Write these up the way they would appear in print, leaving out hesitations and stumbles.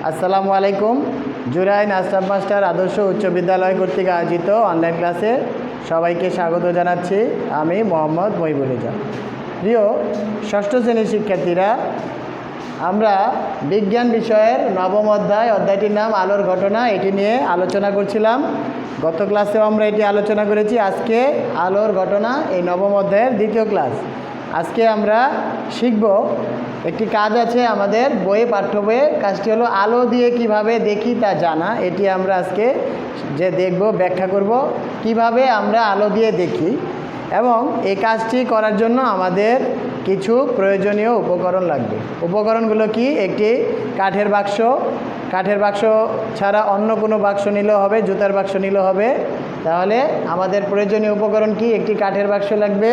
আসসালামু আলাইকুম। জুরাইন আশরাফ মাস্টার আদর্শ উচ্চ বিদ্যালয় কর্তৃক আয়োজিত অনলাইন ক্লাসে সবাইকে স্বাগত জানাচ্ছি। আমি মোহাম্মদ মহিবুল। প্রিয় ষষ্ঠ শ্রেণীর শিক্ষার্থীরা, আমরা বিজ্ঞান বিষয়ের নবম অধ্যায়টির নাম আলোর ঘটনা, এটি নিয়ে আলোচনা করছিলাম। গত ক্লাসেও আমরা এটি আলোচনা করেছি। আজকে আলোর ঘটনা এই নবম অধ্যায়ের দ্বিতীয় ক্লাস। আজকে আমরা শিখব, একটি কাজ আছে আমাদের বইয়ে, পাঠ্য বইয়ে। কাজটি হলো আলো দিয়ে কিভাবে দেখি তা জানা। এটি আমরা আজকে দেখব, ব্যাখ্যা করব কিভাবে আমরা আলো দিয়ে দেখি। এবং এই কাজটি করার জন্য আমাদের কিছু প্রয়োজনীয় উপকরণ লাগবে। উপকরণগুলো কি? একটি কাঠের বাক্স, কাঠের বাক্স ছাড়া অন্য কোনো বাক্স নিলেও হবে, জুতার বাক্স নিলেও হবে। তাহলে আমাদের প্রয়োজনীয় উপকরণ কি? একটি কাঠের বাক্স লাগবে,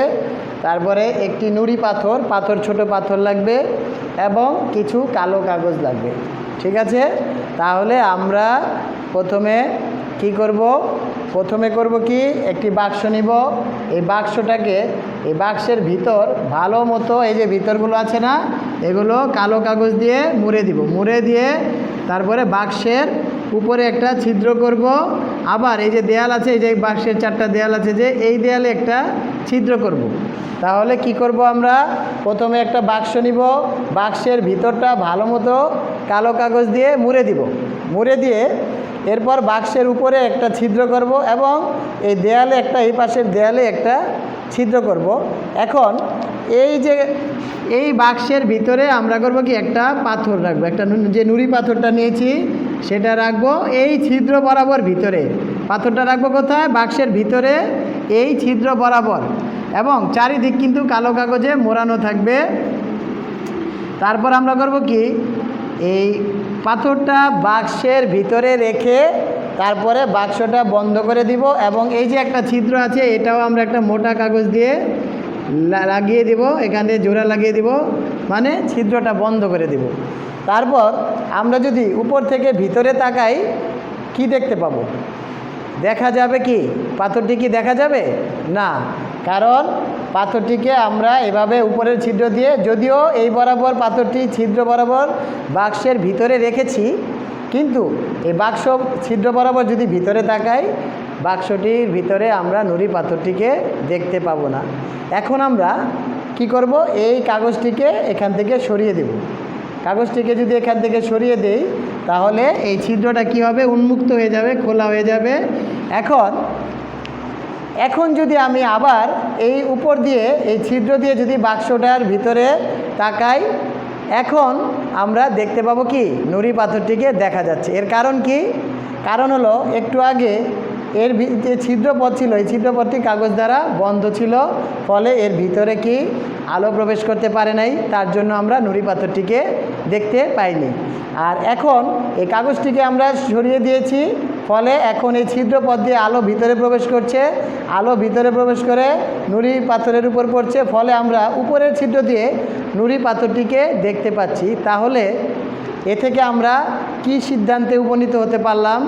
তারপরে একটি নুড়ি পাথর, ছোট পাথর লাগবে, এবং কিছু কালো কাগজ লাগবে। ঠিক আছে? তাহলে আমরা প্রথমে কি করব? প্রথমে করব কি, একটি বাক্স নিব। এই বাক্সটাকে, এই বাক্সের ভিতর ভালো মতো, এই যে ভিতরগুলো আছে না, এগুলো কালো কাগজ দিয়ে মুড়ে দিব। মুড়ে দিয়ে তারপরে বাক্সের উপরে একটা ছিদ্র করব। আবার এই যে দেয়াল আছে, এই যে বাক্সের 4টা দেয়াল আছে, যে এই দেয়ালে একটা ছিদ্র করব। তাহলে কি করব? আমরা প্রথমে একটা বাক্স নিব, বাক্সের ভিতরটা ভালো মতো কালো কাগজ দিয়ে মুড়ে দিব। মুড়ে দিয়ে এরপর বাক্সের উপরে একটা ছিদ্র করব এবং এই দেয়ালে একটা, এই পাশের দেয়ালে একটা ছিদ্র করব। এখন এই বাক্সের ভিতরে আমরা করব কি, একটা পাথর রাখবো, একটা যে নুড়ি পাথরটা নিয়েছি সেটা রাখবো এই ছিদ্র বরাবর ভিতরে। পাথরটা রাখবো কোথায়? বাক্সের ভিতরে, এই ছিদ্র বরাবর, এবং চারিদিক কিন্তু কালো কাগজে মোড়ানো থাকবে। তারপর আমরা করব কি, এই পাথরটা বাক্সের ভিতরে রেখে তারপরে বাক্সটা বন্ধ করে দিব, এবং এই যে একটা ছিদ্র আছে এটাও আমরা একটা মোটা কাগজ দিয়ে লাগিয়ে দিব, এখানে জোড়া লাগিয়ে দিব, মানে ছিদ্রটা বন্ধ করে দিব। তারপর আমরা যদি উপর থেকে ভিতরে তাকাই, কি দেখতে পাবো? দেখা যাবে কি পাথরটি? কি দেখা যাবে না, কারণ পাথরটিকে আমরা এভাবে উপরের ছিদ্র দিয়ে, যদিও এই বরাবর পাথরটি ছিদ্র বরাবর বাক্সের ভিতরে রেখেছি, কিন্তু এই বাক্স ছিদ্র বরাবর যদি ভিতরে তাকাই, বাক্সটির ভিতরে আমরা নুড়ি পাথরটিকে দেখতে পাবো না। এখন আমরা কি করব? এই কাগজটিকে এখান থেকে সরিয়ে দেব। কাগজটিকে যদি এখান থেকে সরিয়ে দেই, তাহলে এই ছিদ্রটা কি হবে? উন্মুক্ত হয়ে যাবে, খোলা হয়ে যাবে। এখন যদি আমি আবার এই উপর দিয়ে, এই ছিদ্র দিয়ে যদি বাক্সটার ভিতরে তাকাই, এখন আমরা দেখতে পাবো কি, নুড়ি পাথরটিকে দেখা যাচ্ছে। এর কারণ কি? কারণ হলো, একটু আগে এর যে ছিদ্রপথ ছিল, এই ছিদ্রপথটি কাগজ দ্বারা বন্ধ ছিল, ফলে এর ভিতরে কি আলো প্রবেশ করতে পারে নাই, তার জন্য আমরা নুড়ি পাথরটিকে দেখতে পাইনি। আর এখন এই কাগজটিকে আমরা সরিয়ে দিয়েছি, ফলে এখন এই ছিদ্রপথ দিয়ে আলো ভিতরে প্রবেশ করছে। আলো ভিতরে প্রবেশ করে নুড়ি পাথরের উপর পড়ছে, ফলে আমরা উপরের ছিদ্র দিয়ে নুড়ি পাথরটিকে দেখতে পাচ্ছি। তাহলে এ থেকে আমরা কি সিদ্ধান্তে উপনীত হতে পারলাম?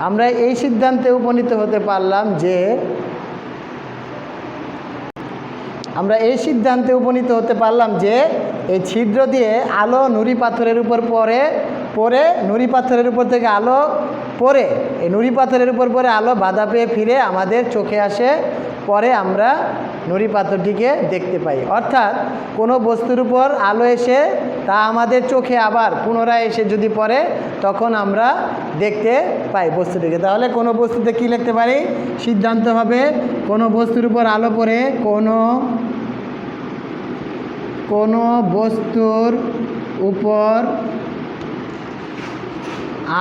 আমরা এই সিদ্ধান্তে উপনীত হতে পারলাম যে, এই ছিদ্র দিয়ে আলো নুড়ি পাথরের উপর পড়ে নুড়ি পাথরের উপর থেকে আলো পড়ে, এই নুড়ি পাথরের উপর পড়ে আলো বাধা পেয়ে ফিরে আমাদের চোখে আসে, পরে আমরা নুড়ি পাথরটিকে দেখতে পাই। অর্থাৎ কোনো বস্তুর উপর আলো এসে তা আমাদের চোখে আবার পুনরায় এসে যদি পড়ে, তখন আমরা দেখতে পাই বস্তুটিকে। তাহলে কোনো বস্তুতে কি লিখতে পারি? সিদ্ধান্ত হবে, কোনো বস্তুর উপর আলো পড়ে, কোনো বস্তুর উপর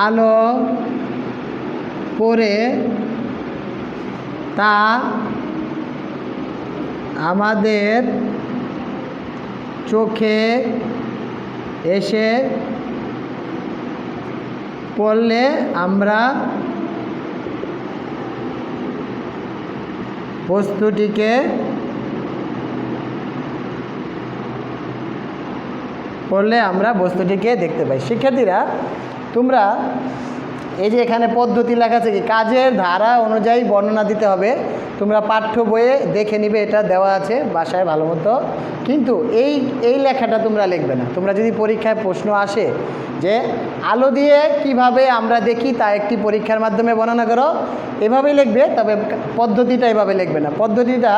আলো পড়ে তা আমাদের চোখে এসে পড়লে আমরা বস্তুটিকে দেখতে পাই। শিক্ষার্থীরা, তোমরা এই যে এখানে পদ্ধতি লেখা আছে কি কাজের ধারা অনুযায়ী বর্ণনা দিতে হবে। তোমরা পাঠ্য বইয়ে দেখে নিবে, এটা দেওয়া আছে বাসায় ভালো মতো। কিন্তু এই লেখাটা তোমরা লিখবে না। তোমরা যদি পরীক্ষায় প্রশ্ন আসে যে আলো দিয়ে কিভাবে আমরা দেখি তা একটি পরীক্ষার মাধ্যমে বর্ণনা করো, এভাবেই লিখবে, তবে পদ্ধতিটা এভাবে লিখবে না। পদ্ধতিটা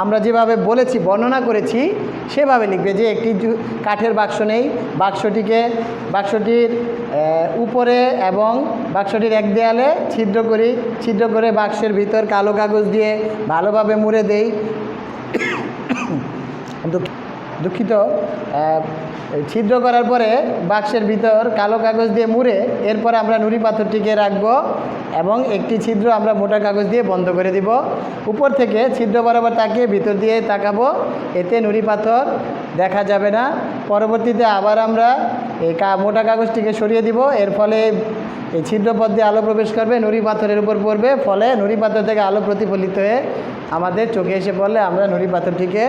আমরা যেভাবে বলেছি বর্ণনা করেছি সেভাবে লিখবে। যে একটি কাঠের বাক্স নেই, বাক্সটির উপরে এবং বাক্সটির এক দেয়ালে ছিদ্র করে বাক্সের ভিতর কালো কাগজ দিয়ে ভালোভাবে মুড়ে দেই। দুঃখিত, ছিদ্র করার পরে বাক্সের ভিতর কালো কাগজ দিয়ে মুড়ে এরপর আমরা নুড়ি পাথরটিকে রাখবো এবং একটি ছিদ্র আমরা মোটা কাগজ দিয়ে বন্ধ করে দিব। উপর থেকে ছিদ্র বরাবর তাকিয়ে ভিতর দিয়ে তাকাবো, এতে নুড়ি পাথর দেখা যাবে না। পরবর্তীতে আবার আমরা এই মোটা কাগজটিকে সরিয়ে দিব, এর ফলে এই ছিদ্রপথ দিয়ে আলো প্রবেশ করবে, নুড়ি পাথরের উপর পড়বে, ফলে নুড়ি পাথর থেকে আলো প্রতিফলিত হয়ে আমাদের চোখে এসে পড়লে আমরা নুড়ি পাথরটিকে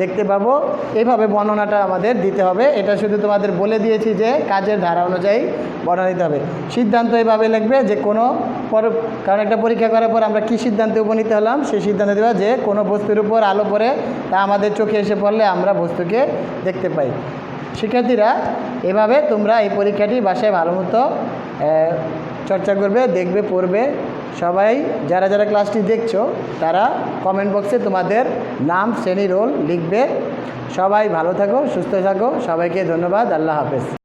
দেখতে পাবো। এইভাবে বর্ণনাটা আমাদের দিতে হবে। এটা শুধু তোমাদের বলে দিয়েছি যে কাজের ধারা অনুযায়ী বর্ণনা দিতে হবে। সিদ্ধান্ত এইভাবে লিখবে যে কারণ একটা পরীক্ষা করার পর আমরা কী সিদ্ধান্তে উপনীত হলাম, সেই সিদ্ধান্ত দেওয়া যে কোনো বস্তুর উপর আলো পড়ে তা আমাদের চোখে এসে পড়লে আমরা বস্তুকে দেখতে পাই। শিক্ষার্থীরা, এভাবে তোমরা এই পরীক্ষাটি বাসায় ভালো মতো চর্চা করবে, দেখবে, পড়বে। সবাই যারা ক্লাসটি দেখছো তারা কমেন্ট বক্সে তোমাদের নাম, শ্রেণী, রোল লিখবে। সবাই ভালো থাকো, সুস্থ থাকো। সবাইকে ধন্যবাদ। আল্লাহ হাফেজ।